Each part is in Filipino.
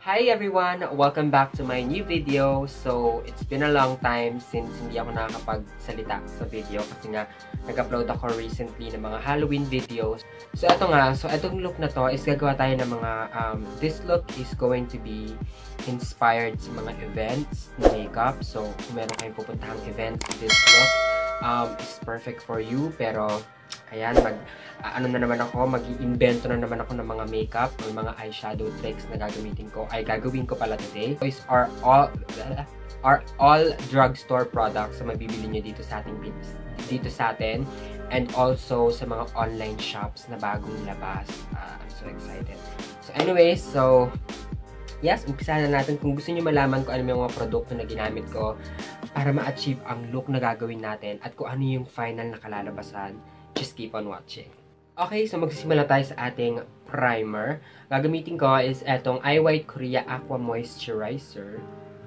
Hi everyone! Welcome back to my new video. So, it's been a long time since hindi ako nakakapagsalita sa video kasi nga nag-upload ako recently ng mga Halloween videos. So, itong look na to is gagawa tayo ng mga, this look is going to be inspired sa mga events, makeup. So, kung meron kayong pupuntahang events, this look is perfect for you. Pero, ayan, mag-i-invento na naman ako ng mga makeup or mga eyeshadow tricks na gagawin ko pala today. These are all drugstore products na mabibili nyo dito sa atin and also sa mga online shops na bagong labas. I'm so excited. So anyways, yes, umpisa na natin. Kung gusto nyo malaman kung ano yung mga produkto na ginamit ko para ma-achieve ang look na gagawin natin at kung ano yung final na kalalabasan, just keep on watching. Okay, so magsisimula tayo sa ating primer. Gagamitin ko is etong Eye White Korea Aqua Moisturizer.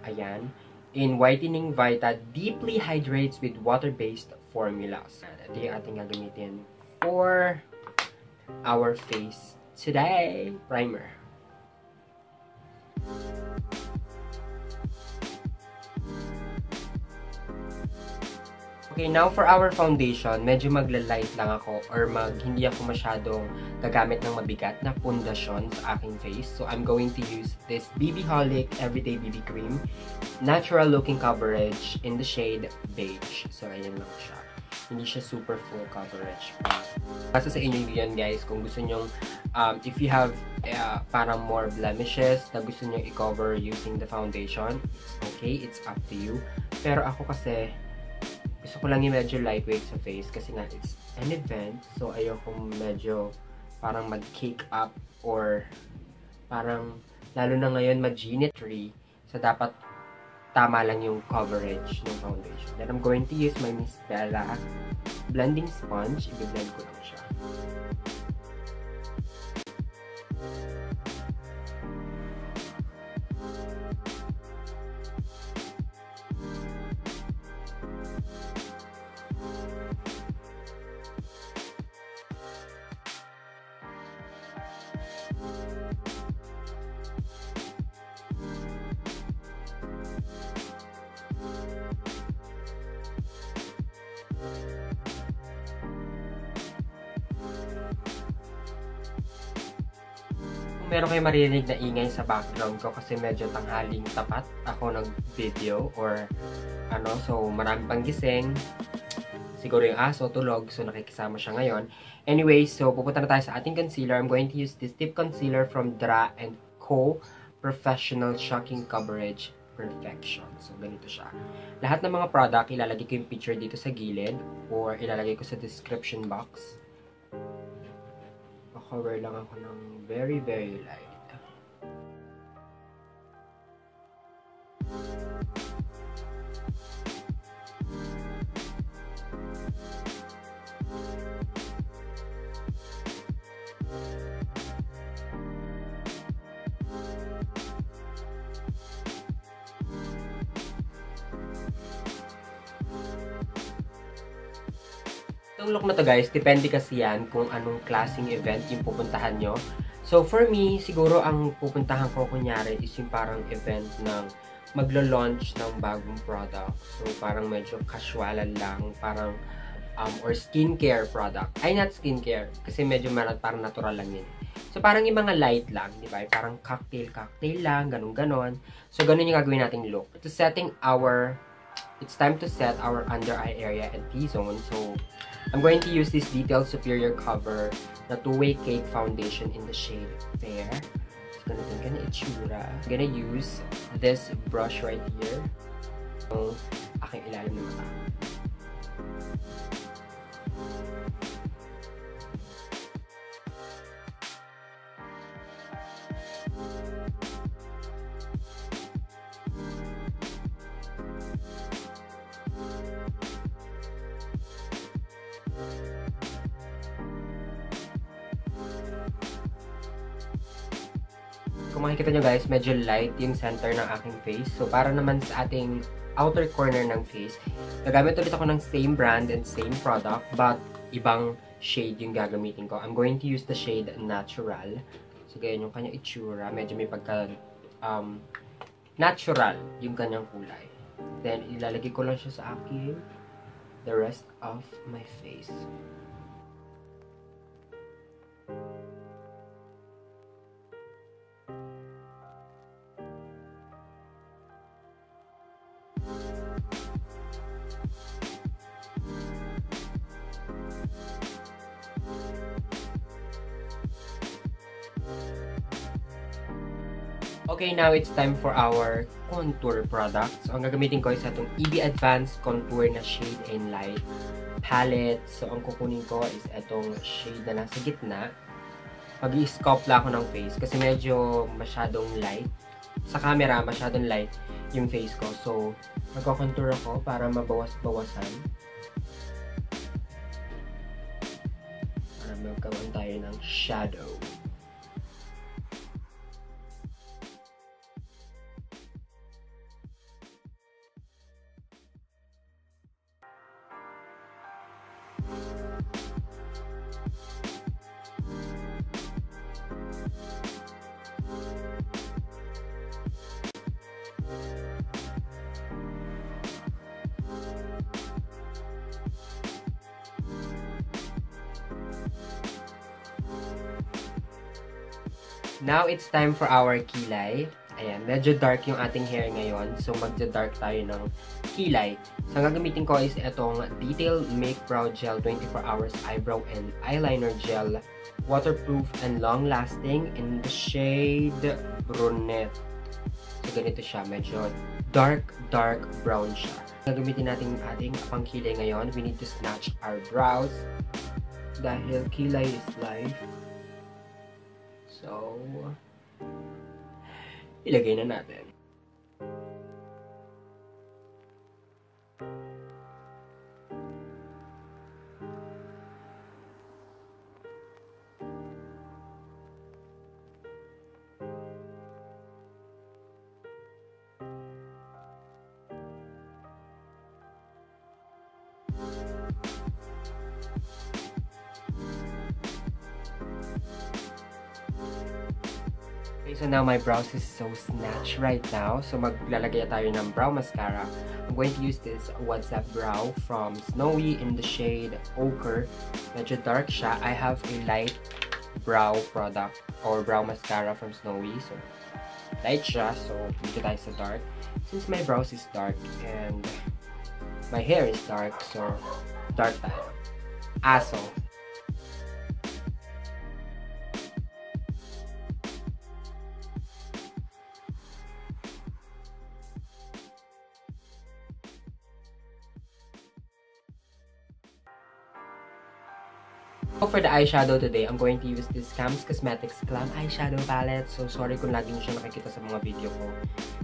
Ayan. In Whitening Vita, deeply hydrates with water-based formulas. Ito yung ating gagamitin for our face today. Primer. Okay, now for our foundation, medyo magla-light lang ako or hindi ako masyadong gagamit ng mabigat na pundasyon sa aking face. So, I'm going to use this BB Holic Everyday BB Cream. Natural looking coverage in the shade beige. So, ayan lang siya. Hindi siya super full coverage. Basta sa inyo yun, guys, kung gusto nyo, if you have parang more blemishes na gusto nyo i-cover using the foundation, okay, it's up to you. Pero ako kasi, gusto ko lang yung medyo lightweight sa face kasi nga it's an event. So, ayoko medyo parang mag-cake up or parang lalo na ngayon mag-ginetry. So, dapat tama lang yung coverage ng foundation. Then, I'm going to use my Miss Bella blending sponge. I-blend ko lang siya. Meron kayo maririnig na ingay sa background ko kasi medyo tanghaling tapat ako nag-video or ano, so marami pang gising. Siguro yung aso, tulog, so nakikisama siya ngayon. Anyway, so pupunta na tayo sa ating concealer. I'm going to use this tip concealer from DRUGSTORE Professional Shocking Coverage Perfection. So, ganito siya. Lahat ng mga product, ilalagay ko yung picture dito sa gilid or ilalagay ko sa description box. Cover lang ako ng very, very light. Itong look na to, guys, depende kasi yan kung anong klaseng event yung pupuntahan nyo. So, for me, siguro ang pupuntahan ko kunyari is yung parang event ng maglo-launch ng bagong product. So, parang medyo casualan lang, parang, or skincare product. Ay, not skincare, kasi medyo parang natural lang yun. So, parang yung mga light lang, di ba? Parang cocktail lang, ganun-ganon. So, ganun yung gagawin nating look. It's time to set our under eye area and T-zone. So, I'm going to use this Detailed Superior Cover na two-way cake foundation in the shade Fair. So, ganito yung itsura. I'm gonna use this brush right here. So, aking ilalim ng mata. Kung makikita nyo, guys, medyo light yung center ng aking face. So, para naman sa ating outer corner ng face, gagamit ulit ako ng same brand and same product, but ibang shade yung gagamitin ko. I'm going to use the shade Natural. So, ganyan yung kanya itsura. Medyo may pagka natural yung kanyang kulay. Then, ilalagay ko lang siya sa aking the rest of my face. Okay, now it's time for our contour product. So, ang gagamitin ko is itong EB Advanced Contour na Shade and Light palette. So, ang kukunin ko is itong shade na nasa gitna. Mag-i-sculpt lang ako ng face kasi medyo masyadong light. Sa camera, masyadong light yung face ko. So, magko-contour ako para mabawas-bawasan. Para magkaroon tayo ng shadow. Now, it's time for our kilay. Ayan, medyo dark yung ating hair ngayon. So, magda-dark tayo ng kilay. So, ang gagamitin ko is itong Detail Make Brow Gel 24 Hours Eyebrow and Eyeliner Gel. Waterproof and long-lasting in the shade Brunette. So, ganito siya. Medyo dark brown siya. Gagamitin natin yung ating pangkilay ngayon. We need to snatch our brows. Dahil kilay is life. So, ilagay na natin. Okay, so now my brows is so snatched right now. So maglalagay tayo ng brow mascara. I'm going to use this What's Up Brow from Snowy in the shade Ochre. Medyo dark siya. I have a light brow product or brow mascara from Snowy. So light siya. So dito tayo sa dark. Since my brows is dark and my hair is dark, so dark tayo. Aso. So for the eyeshadow today, I'm going to use this Cams Cosmetics Glam Eyeshadow Palette. So sorry kung lagi nyo siya nakikita sa mga video ko.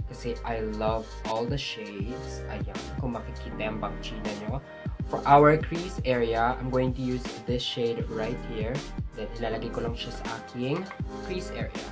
Kasi I love all the shades. Ayan, kung makikita yung bakchina nyo. For our crease area, I'm going to use this shade right here. Then ilalagay ko lang siya sa aking crease area.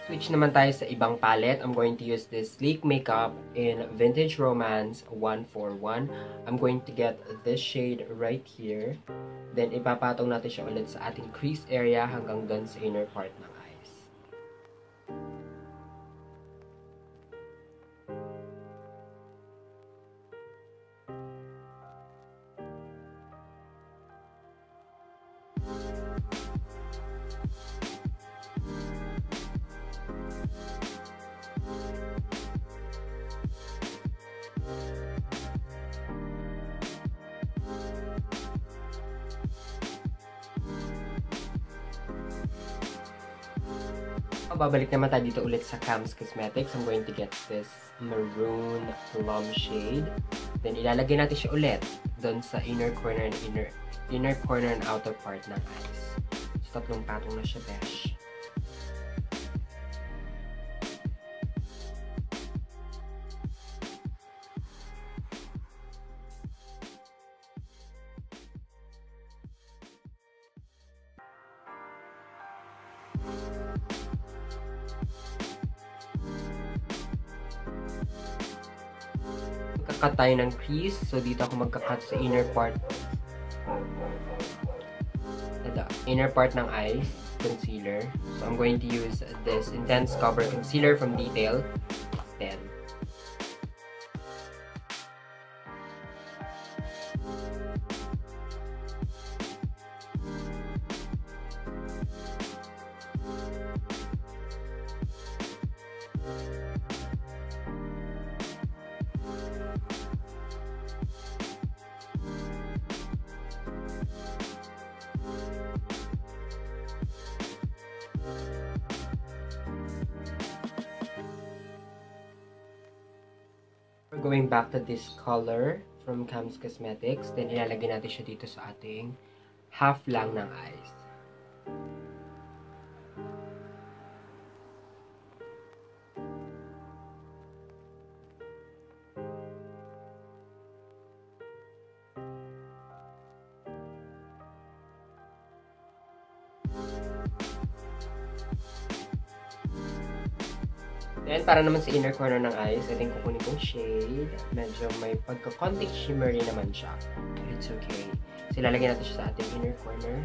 Switch naman tayo sa ibang palette. I'm going to use this Sleek Makeup in Vintage Romance 141. I'm going to get this shade right here. Then, ipapatong natin siya ulit sa ating crease area hanggang dun sa inner part ng eyes. Babalik naman tayo dito ulit sa Cams Cosmetics. I'm going to get this maroon plum shade. Then, ilalagay natin siya ulit doon sa inner corner and outer part ng eyes. So, tatlong patong na siya, besh. Magkakat tayo ng crease. So, dito ako magkakat sa inner part. The inner part ng eyes concealer. So, I'm going to use this Intense Cover Concealer from Detail 10. We're going back to this color from Cam's Cosmetics. Then, ilalagay natin siya dito sa ating half lang ng eyes. Then, para naman sa inner corner ng eyes, I think kukunin kong shade. Medyo may pagka-konting shimmery naman siya. But it's okay. So, ilalagay natin siya sa ating inner corner.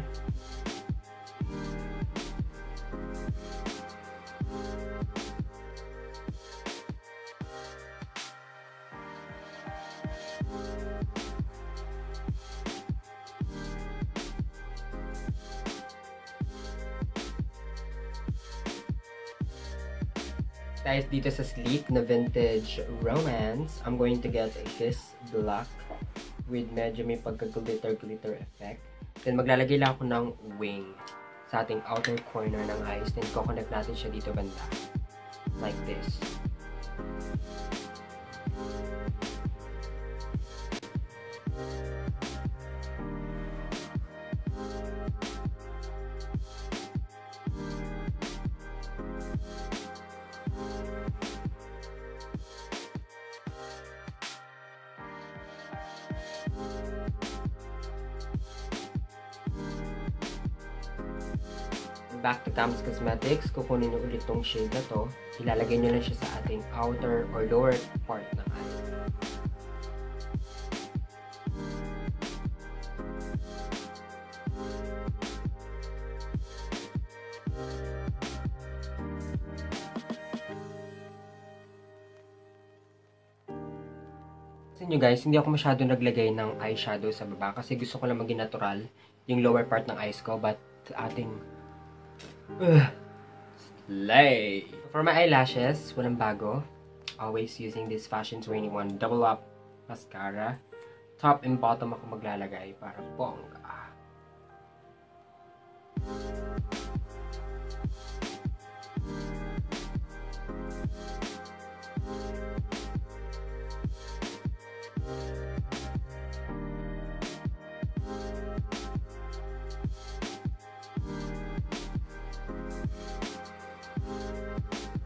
Dahil dito sa sleek na vintage romance, I'm going to get this black with medyo may pagka-glitter effect. Then maglalagay lang ako ng wing sa ating outer corner ng eyes. Then kukonect natin siya dito banda. Like this. Back to Cam's Cosmetics, kukunin nyo ulit tong shade na to. Ilalagay nyo lang siya sa ating outer or lower part ng eye. Sa inyo guys, hindi ako masyado naglagay ng eyeshadow sa baba kasi gusto ko lang maging natural yung lower part ng eyes ko, but ating slay! For my eyelashes, walang bago. Always using this Fashion 21 Double Up Mascara. Top and bottom ako maglalagay para bongga.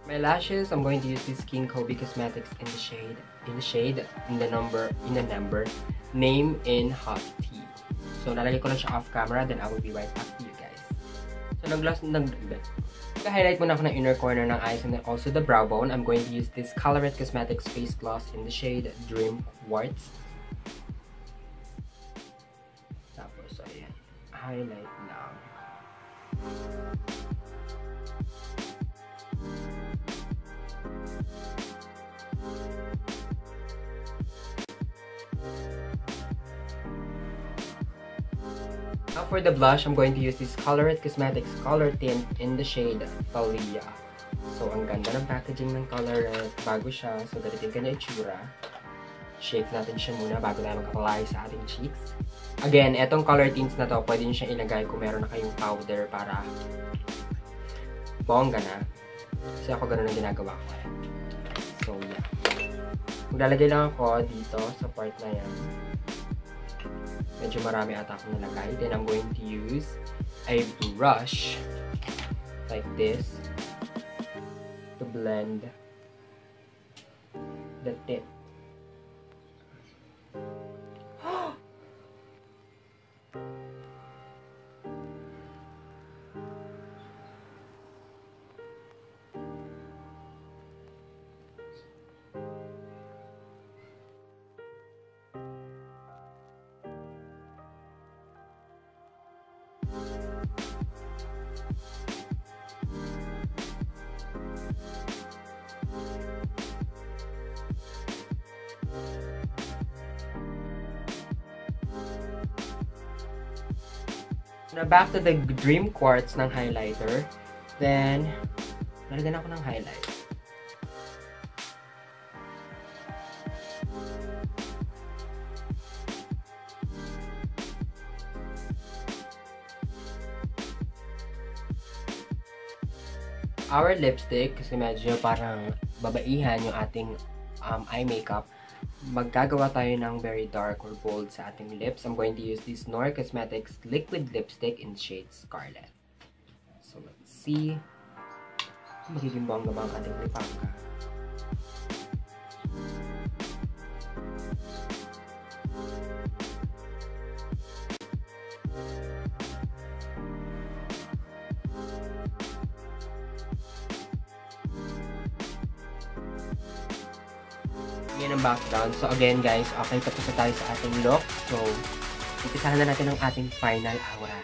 My lashes, I'm going to use this King Kobe Cosmetics in the number name in hot tea. So nalagay ko lang siya off camera, then I will be right back to you guys. So nag-highlight muna ako ng inner corner ng eyes and then also the brow bone. I'm going to use this Colourette Cosmetics face gloss in the shade Dream Quartz. Tapos ayan, highlight lang. Now for the blush, I'm going to use this Colourette Cosmetics Color Tint in the shade Thalia. So, ang ganda ng packaging ng Colourette. Bago siya. So, galitin ka na itsura. Shake natin siya muna bago tayo mag-apply sa ating cheeks. Again, etong color tints na to, pwede nyo siyang ilagay kung meron na kayong powder para bongga na. Kasi ako ganun ang ginagawa ko. So, yeah. Maglalagay lang ako dito sa part na yan. Medyo marami ata akong nalagay. Then I'm going to use a brush like this to blend the tip. Na back to the Dream Quartz ng highlighter. Then, nalagyan ako ng highlight. Our lipstick, kasi medyo parang babaihan yung ating eye makeup. Maggagawa tayo ng very dark or bold sa ating lips. I'm going to use this Nor Cosmetics liquid lipstick in shade Scarlet. So, let's see. Magiging bongga-bang ating lipangka. Yan ang background. So again guys, okay, tapos na tayo sa ating look. So, ipisahan na natin ang ating final aura.